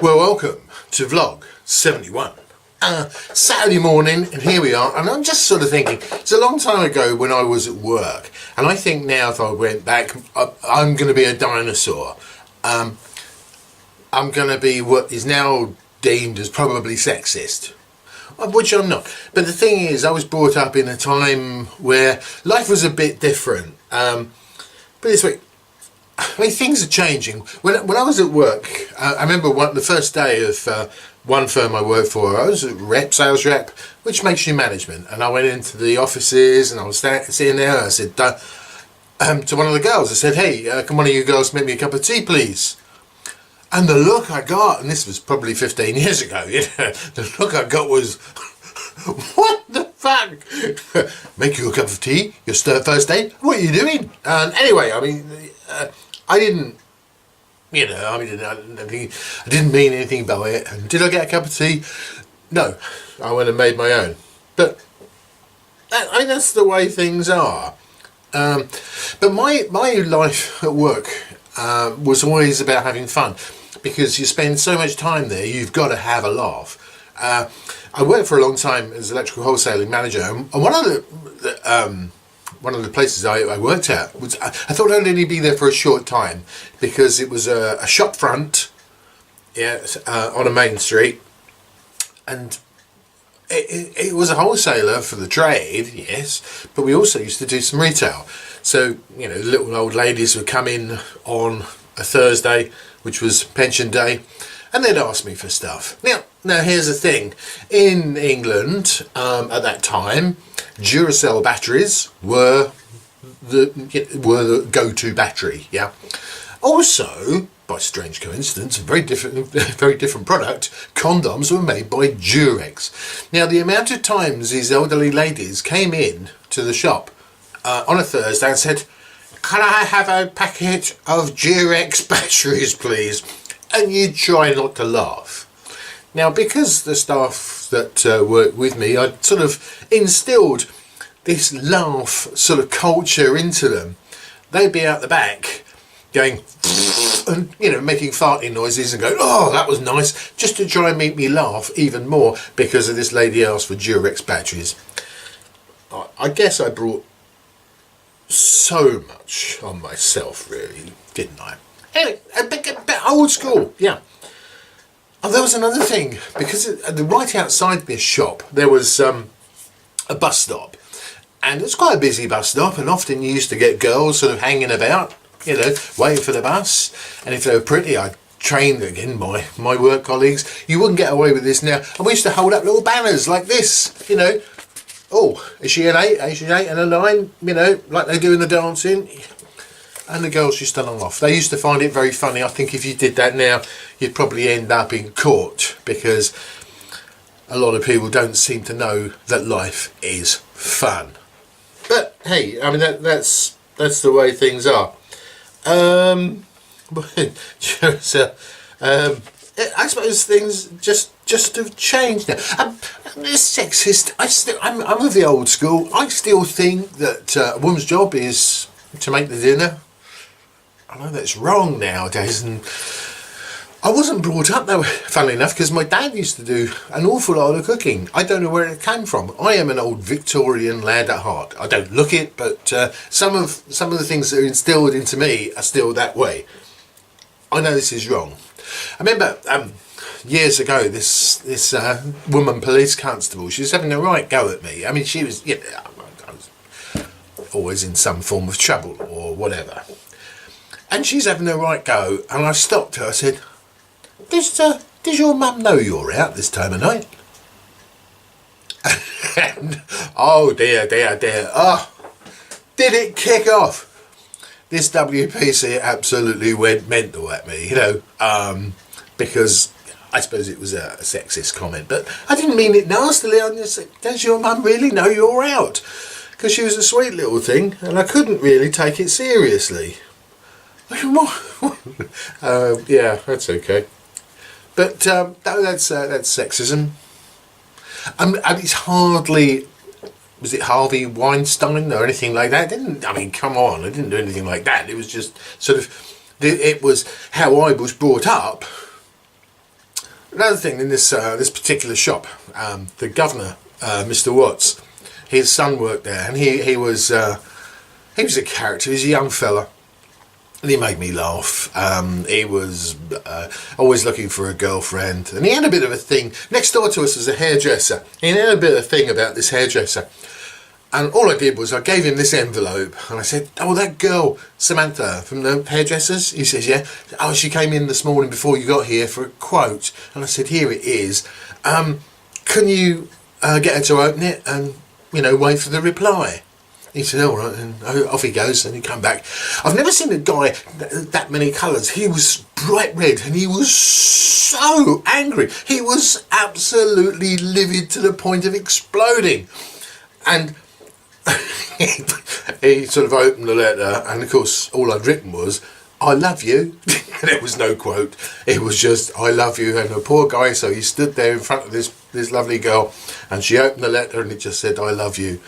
Well, welcome to vlog71. Saturday morning, and here we are, and I'm just sort of thinking, it's a long time ago when I was at work, and I think now if I went back, I'm going to be a dinosaur. I'm going to be what is now deemed as probably sexist, which I'm not. But the thing is, I was brought up in a time where life was a bit different. But this way, I mean, things are changing. When I was at work, I remember the first day of one firm I worked for, I was a sales rep, which makes you management. And I went into the offices and I was sitting there and I said to one of the girls, I said, hey, can one of you girls make me a cup of tea, please? And the look I got, and this was probably 15 years ago, the look I got was, what the fuck? Make you a cup of tea? Your first date? What are you doing? And anyway, I mean, I didn't, I didn't mean anything by it. And did I get a cup of tea? No, I went and made my own. But I mean, that's the way things are. But my life at work was always about having fun, because you spend so much time there, you've got to have a laugh. I worked for a long time as electrical wholesaling manager, and one of the places I worked at was, I thought I'd only be there for a short time, because it was a shop front, on a main street, and it was a wholesaler for the trade, yes, but we also used to do some retail. So, little old ladies would come in on a Thursday, which was pension day, and they'd ask me for stuff. Now here's the thing. In England, at that time, Duracell batteries were the go-to battery, yeah. Also, by strange coincidence, a very different product, condoms were made by Durex. Now, the amount of times these elderly ladies came in to the shop on a Thursday and said, can I have a packet of Durex batteries, please? And you'd try not to laugh. Now, because the staff that worked with me, I'd sort of instilled this laugh sort of culture into them. They'd be out the back going, and making farting noises and going, oh, that was nice, just to try and make me laugh even more because of this lady asked for Durex batteries. I guess I brought so much on myself, really, didn't I? Anyway, a bit old school, yeah. Oh, there was another thing, because right outside this shop there was a bus stop, and it was quite a busy bus stop, and often you used to get girls sort of hanging about, waiting for the bus, and if they were pretty, I trained again my work colleagues, you wouldn't get away with this now, and we used to hold up little banners like this, oh, is she an 8, is she an 8 and a 9, like they do in the dancing. And the girls used to laugh. They used to find it very funny. I think if you did that now, you'd probably end up in court, because a lot of people don't seem to know that life is fun. But hey, I mean, that's the way things are. I suppose things just have changed now. It's sexist. I'm of the old school. I still think that a woman's job is to make the dinner. I know that's wrong nowadays, and I wasn't brought up that way, funnily enough, because my dad used to do an awful lot of cooking. I don't know where it came from. I am an old Victorian lad at heart. I don't look it, but some of the things that are instilled into me are still that way. I know this is wrong. I remember years ago, this woman police constable, she was having a right go at me. I mean, she was, I was always in some form of trouble or whatever. And she's having a right go, and I stopped her. I said, does your mum know you're out this time of night? And, oh dear. Oh, did it kick off? This WPC absolutely went mental at me, because I suppose it was a sexist comment, but I didn't mean it nastily. I just said, does your mum really know you're out? Because she was a sweet little thing, and I couldn't really take it seriously. Yeah, that's okay. But that's sexism. And it's hardly, was it Harvey Weinstein or anything like that? I mean, come on, I didn't do anything like that. It was just sort of, it was how I was brought up. Another thing in this this particular shop, the governor, Mr. Watts, his son worked there, and he was a character. He was a young fella, and he made me laugh. He was always looking for a girlfriend, and he had a bit of a thing. Next door to us was a hairdresser. He had a bit of a thing about this hairdresser. And all I did was I gave him this envelope, and I said, "Oh, that girl, Samantha, from the hairdressers?" He says, "Yeah." "Oh, she came in this morning before you got here for a quote." And I said, "Here it is. Can you get her to open it and, you know, wait for the reply?" He said, "All right," and off he goes, and he come back. I've never seen a guy that many colours. He was bright red, and he was so angry. He was absolutely livid to the point of exploding. And he sort of opened the letter, and of course all I'd written was, "I love you." There was no quote. It was just, "I love you." And the poor guy, so he stood there in front of this lovely girl, and she opened the letter, and it just said, "I love you."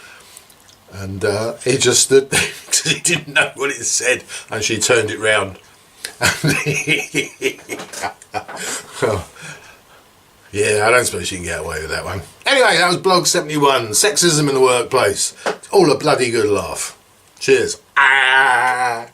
And he just stood there because he didn't know what it said, and she turned it round. Oh, yeah, I don't suppose you can get away with that one. Anyway, that was vlog71, sexism in the workplace. It's all a bloody good laugh. Cheers. Ah.